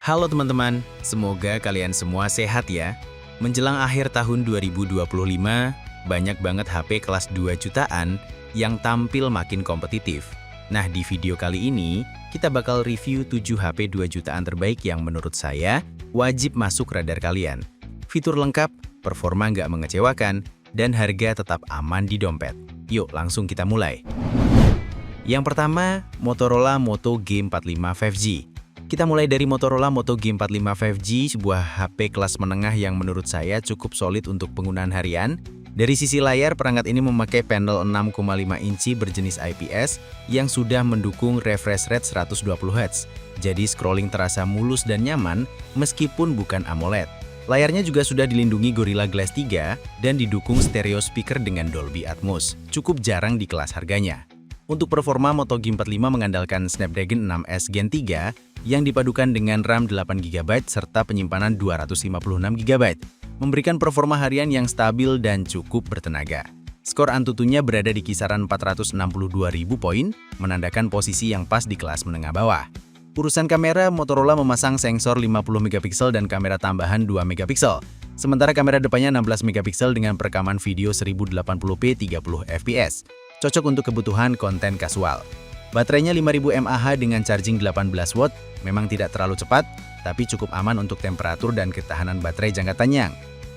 Halo teman-teman, semoga kalian semua sehat ya. Menjelang akhir tahun 2025, banyak banget HP kelas 2 jutaan yang tampil makin kompetitif. Nah, di video kali ini, kita bakal review 7 HP 2 jutaan terbaik yang menurut saya wajib masuk radar kalian. Fitur lengkap, performa nggak mengecewakan, dan harga tetap aman di dompet. Yuk, langsung kita mulai. Yang pertama, Motorola Moto G45 5G. Kita mulai dari Motorola Moto G45 5G, sebuah HP kelas menengah yang menurut saya cukup solid untuk penggunaan harian. Dari sisi layar, perangkat ini memakai panel 6,5 inci berjenis IPS yang sudah mendukung refresh rate 120Hz. Jadi scrolling terasa mulus dan nyaman meskipun bukan AMOLED. Layarnya juga sudah dilindungi Gorilla Glass 3 dan didukung stereo speaker dengan Dolby Atmos. Cukup jarang di kelas harganya. Untuk performa, Moto G45 mengandalkan Snapdragon 6S Gen 3 yang dipadukan dengan RAM 8GB serta penyimpanan 256GB, memberikan performa harian yang stabil dan cukup bertenaga. Skor Antutunya berada di kisaran 462.000 poin, menandakan posisi yang pas di kelas menengah bawah. Urusan kamera, Motorola memasang sensor 50MP dan kamera tambahan 2MP. Sementara kamera depannya 16MP dengan perekaman video 1080p 30fps. Cocok untuk kebutuhan konten kasual. Baterainya 5000 mAh dengan charging 18W, memang tidak terlalu cepat, tapi cukup aman untuk temperatur dan ketahanan baterai jangka panjang.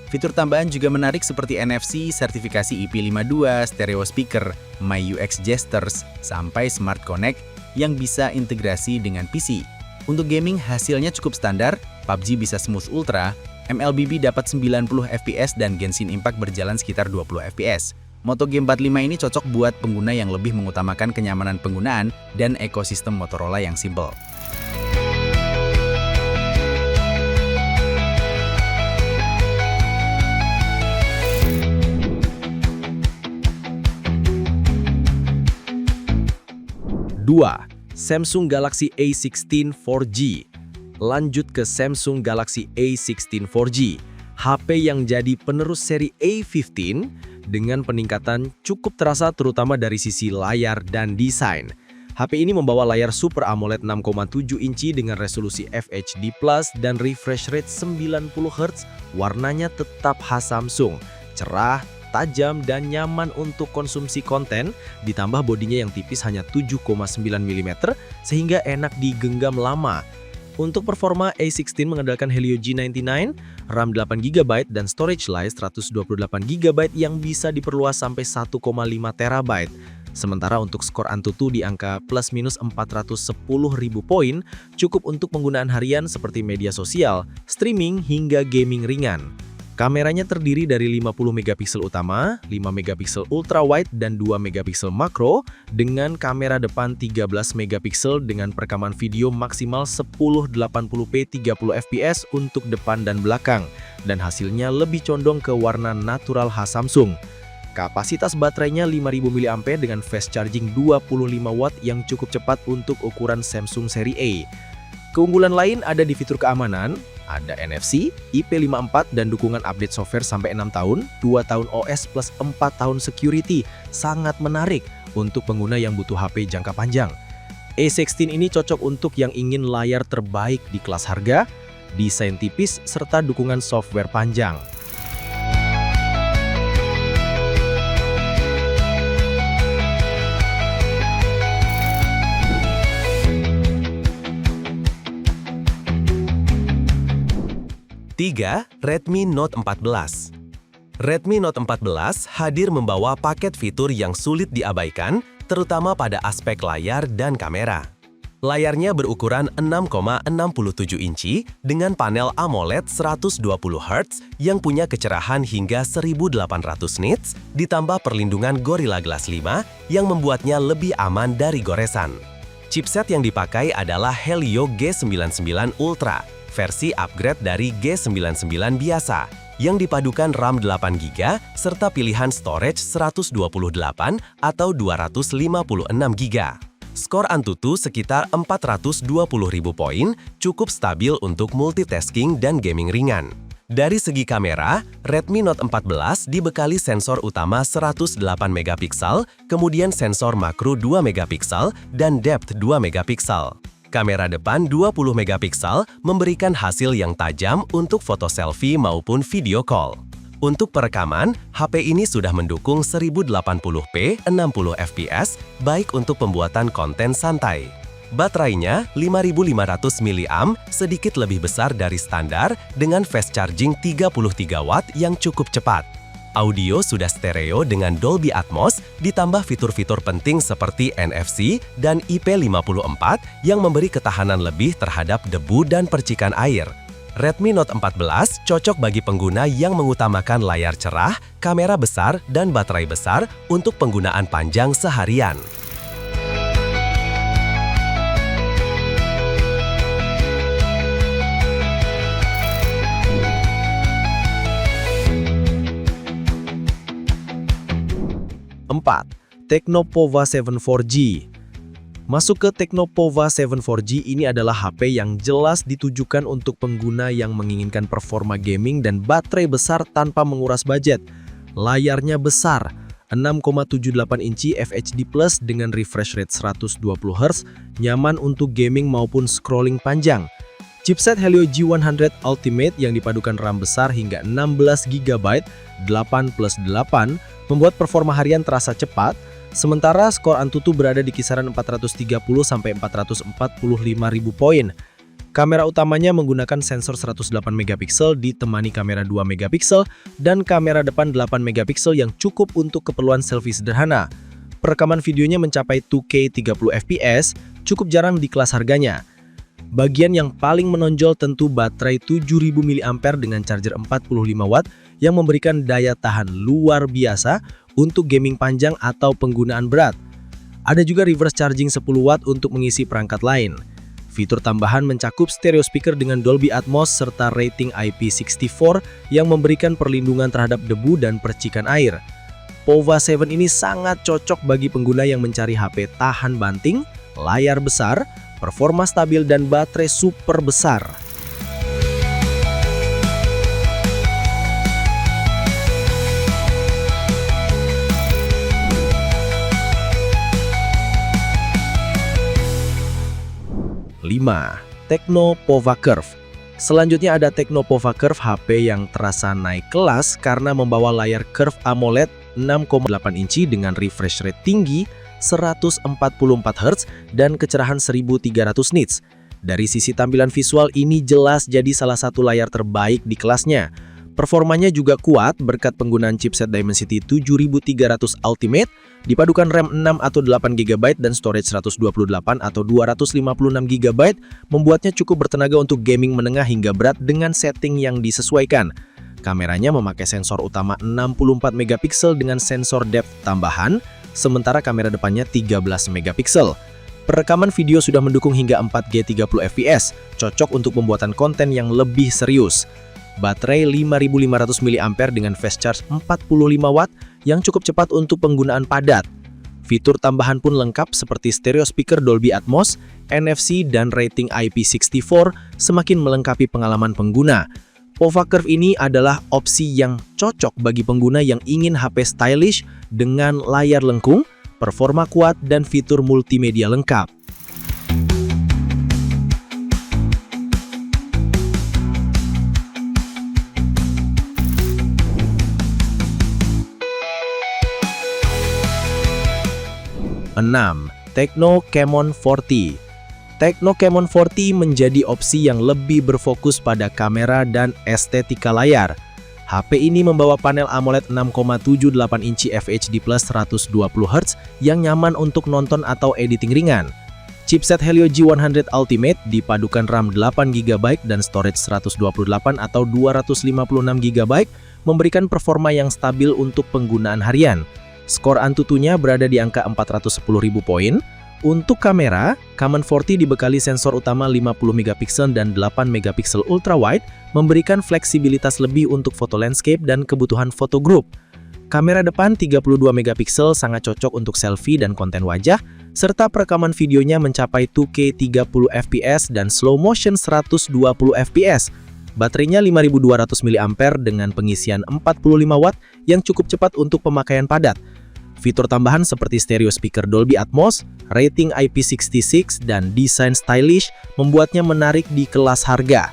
Fitur tambahan juga menarik seperti NFC, sertifikasi IP52, stereo speaker, MyUX Gestures, sampai Smart Connect yang bisa integrasi dengan PC. Untuk gaming hasilnya cukup standar, PUBG bisa smooth ultra, MLBB dapat 90fps dan Genshin Impact berjalan sekitar 20fps. Moto G45 ini cocok buat pengguna yang lebih mengutamakan kenyamanan penggunaan dan ekosistem Motorola yang simpel. Dua, Samsung Galaxy A16 4G. Lanjut ke Samsung Galaxy A16 4G, HP yang jadi penerus seri A15 dengan peningkatan cukup terasa terutama dari sisi layar dan desain. HP ini membawa layar Super AMOLED 6,7 inci dengan resolusi FHD+ dan refresh rate 90Hz. Warnanya tetap khas Samsung, cerah, tajam, dan nyaman untuk konsumsi konten, ditambah bodinya yang tipis hanya 7,9mm sehingga enak digenggam lama. Untuk performa, A16 mengandalkan Helio G99, RAM 8GB dan storage list 128GB yang bisa diperluas sampai 1,5TB. Sementara untuk skor Antutu di angka plus-minus 410.000 poin, cukup untuk penggunaan harian seperti media sosial, streaming, hingga gaming ringan. Kameranya terdiri dari 50MP utama, 5MP ultra wide, dan 2MP makro dengan kamera depan 13MP dengan perekaman video maksimal 1080p 30fps untuk depan dan belakang, dan hasilnya lebih condong ke warna natural khas Samsung. Kapasitas baterainya 5000 mAh dengan fast charging 25W yang cukup cepat untuk ukuran Samsung seri A. Keunggulan lain ada di fitur keamanan. Ada NFC, IP54 dan dukungan update software sampai 6 tahun, 2 tahun OS plus 4 tahun security. Sangat menarik untuk pengguna yang butuh HP jangka panjang. A16 ini cocok untuk yang ingin layar terbaik di kelas harga, desain tipis, serta dukungan software panjang. Tiga, Redmi Note 14. Redmi Note 14 hadir membawa paket fitur yang sulit diabaikan, terutama pada aspek layar dan kamera. Layarnya berukuran 6,67 inci dengan panel AMOLED 120Hz yang punya kecerahan hingga 1800 nits, ditambah perlindungan Gorilla Glass 5 yang membuatnya lebih aman dari goresan. Chipset yang dipakai adalah Helio G99 Ultra, versi upgrade dari G99 biasa, yang dipadukan RAM 8GB serta pilihan storage 128 atau 256GB. Skor Antutu sekitar 420.000 poin, cukup stabil untuk multitasking dan gaming ringan. Dari segi kamera, Redmi Note 14 dibekali sensor utama 108MP, kemudian sensor makro 2MP dan depth 2MP. Kamera depan 20 megapiksel memberikan hasil yang tajam untuk foto selfie maupun video call. Untuk perekaman, HP ini sudah mendukung 1080p 60 fps, baik untuk pembuatan konten santai. Baterainya 5500 mAh, sedikit lebih besar dari standar dengan fast charging 33 watt yang cukup cepat. Audio sudah stereo dengan Dolby Atmos, ditambah fitur-fitur penting seperti NFC dan IP54 yang memberi ketahanan lebih terhadap debu dan percikan air. Redmi Note 14 cocok bagi pengguna yang mengutamakan layar cerah, kamera besar, dan baterai besar untuk penggunaan panjang seharian. Tecnopova 7 4G. Masuk ke Tecnopova 7 4G, ini adalah HP yang jelas ditujukan untuk pengguna yang menginginkan performa gaming dan baterai besar tanpa menguras budget. Layarnya besar, 6,78 inci FHD+ dengan refresh rate 120Hz, nyaman untuk gaming maupun scrolling panjang. Chipset Helio G100 Ultimate yang dipadukan RAM besar hingga 16GB 8+8 membuat performa harian terasa cepat, sementara skor Antutu berada di kisaran 430–445.000 poin. Kamera utamanya menggunakan sensor 108 megapiksel ditemani kamera 2 megapiksel dan kamera depan 8 megapiksel yang cukup untuk keperluan selfie sederhana. Perekaman videonya mencapai 2K 30 fps, cukup jarang di kelas harganya. Bagian yang paling menonjol tentu baterai 7000 mAh dengan charger 45 watt yang memberikan daya tahan luar biasa untuk gaming panjang atau penggunaan berat. Ada juga reverse charging 10 watt untuk mengisi perangkat lain. Fitur tambahan mencakup stereo speaker dengan Dolby Atmos serta rating IP64 yang memberikan perlindungan terhadap debu dan percikan air. Pova 7 ini sangat cocok bagi pengguna yang mencari HP tahan banting, layar besar, performa stabil, dan baterai super besar. Tecnopova Curve. Selanjutnya ada Tecnopova Curve, HP yang terasa naik kelas karena membawa layar Curve AMOLED 6,8 inci dengan refresh rate tinggi 144Hz dan kecerahan 1300 nits. Dari sisi tampilan visual ini jelas jadi salah satu layar terbaik di kelasnya. Performanya juga kuat berkat penggunaan chipset Dimensity 7300 Ultimate, dipadukan RAM 6 atau 8GB dan storage 128 atau 256GB, membuatnya cukup bertenaga untuk gaming menengah hingga berat dengan setting yang disesuaikan. Kameranya memakai sensor utama 64 megapiksel dengan sensor depth tambahan, sementara kamera depannya 13 megapiksel. Perekaman video sudah mendukung hingga 4G 30 fps, cocok untuk pembuatan konten yang lebih serius. Baterai 5500 mAh dengan fast charge 45 watt yang cukup cepat untuk penggunaan padat. Fitur tambahan pun lengkap seperti stereo speaker Dolby Atmos, NFC, dan rating IP64 semakin melengkapi pengalaman pengguna. Pova Curve ini adalah opsi yang cocok bagi pengguna yang ingin HP stylish dengan layar lengkung, performa kuat, dan fitur multimedia lengkap. Tecno Camon 40. Tecno Camon 40 menjadi opsi yang lebih berfokus pada kamera dan estetika layar. HP ini membawa panel AMOLED 6,78 inci FHD+ 120Hz yang nyaman untuk nonton atau editing ringan. Chipset Helio G100 Ultimate dipadukan RAM 8GB dan storage 128 atau 256GB memberikan performa yang stabil untuk penggunaan harian. Skor Antutunya berada di angka 410.000 poin. Untuk kamera, Camon 40 dibekali sensor utama 50 megapiksel dan 8 megapiksel ultrawide, memberikan fleksibilitas lebih untuk foto landscape dan kebutuhan foto group. Kamera depan 32 megapiksel sangat cocok untuk selfie dan konten wajah, serta perekaman videonya mencapai 2K 30 fps dan slow motion 120 fps. Baterainya 5200 mAh dengan pengisian 45 watt yang cukup cepat untuk pemakaian padat. Fitur tambahan seperti stereo speaker Dolby Atmos, rating IP66, dan desain stylish membuatnya menarik di kelas harga.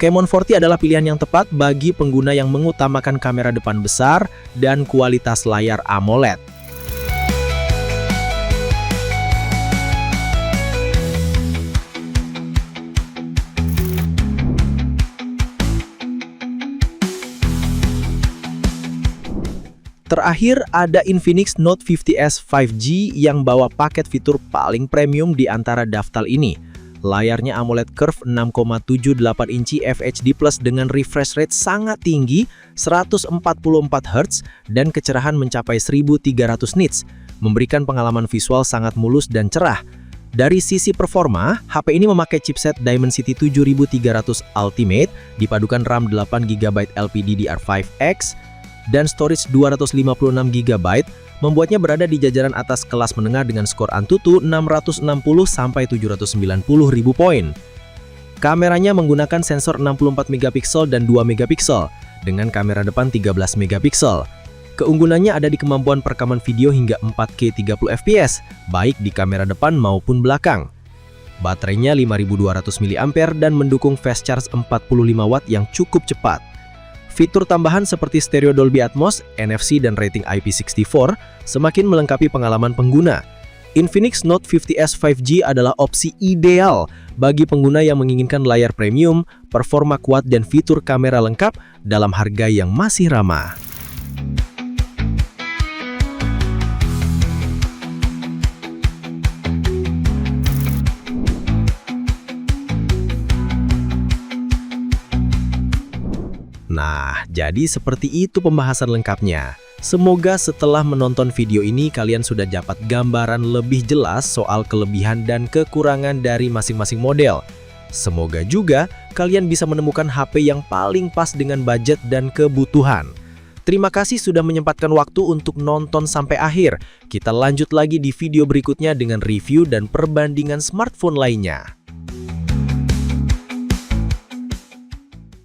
Camon 40 adalah pilihan yang tepat bagi pengguna yang mengutamakan kamera depan besar dan kualitas layar AMOLED. Terakhir, ada Infinix Note 50s 5G yang bawa paket fitur paling premium di antara daftar ini. Layarnya AMOLED Curve 6,78 inci FHD+ dengan refresh rate sangat tinggi, 144 Hz, dan kecerahan mencapai 1300 nits, memberikan pengalaman visual sangat mulus dan cerah. Dari sisi performa, HP ini memakai chipset Dimensity 7300 Ultimate, dipadukan RAM 8GB LPDDR5X, dan storage 256GB, membuatnya berada di jajaran atas kelas menengah dengan skor Antutu 660-790.000 poin. Kameranya menggunakan sensor 64MP dan 2MP, dengan kamera depan 13MP. Keunggulannya ada di kemampuan perekaman video hingga 4K 30fps, baik di kamera depan maupun belakang. Baterainya 5200 mAh dan mendukung fast charge 45W yang cukup cepat. Fitur tambahan seperti stereo Dolby Atmos, NFC, dan rating IP64 semakin melengkapi pengalaman pengguna. Infinix Note 50s 5G adalah opsi ideal bagi pengguna yang menginginkan layar premium, performa kuat, dan fitur kamera lengkap dalam harga yang masih ramah. Nah, jadi seperti itu pembahasan lengkapnya. Semoga setelah menonton video ini kalian sudah dapat gambaran lebih jelas soal kelebihan dan kekurangan dari masing-masing model. Semoga juga kalian bisa menemukan HP yang paling pas dengan budget dan kebutuhan. Terima kasih sudah menyempatkan waktu untuk nonton sampai akhir. Kita lanjut lagi di video berikutnya dengan review dan perbandingan smartphone lainnya.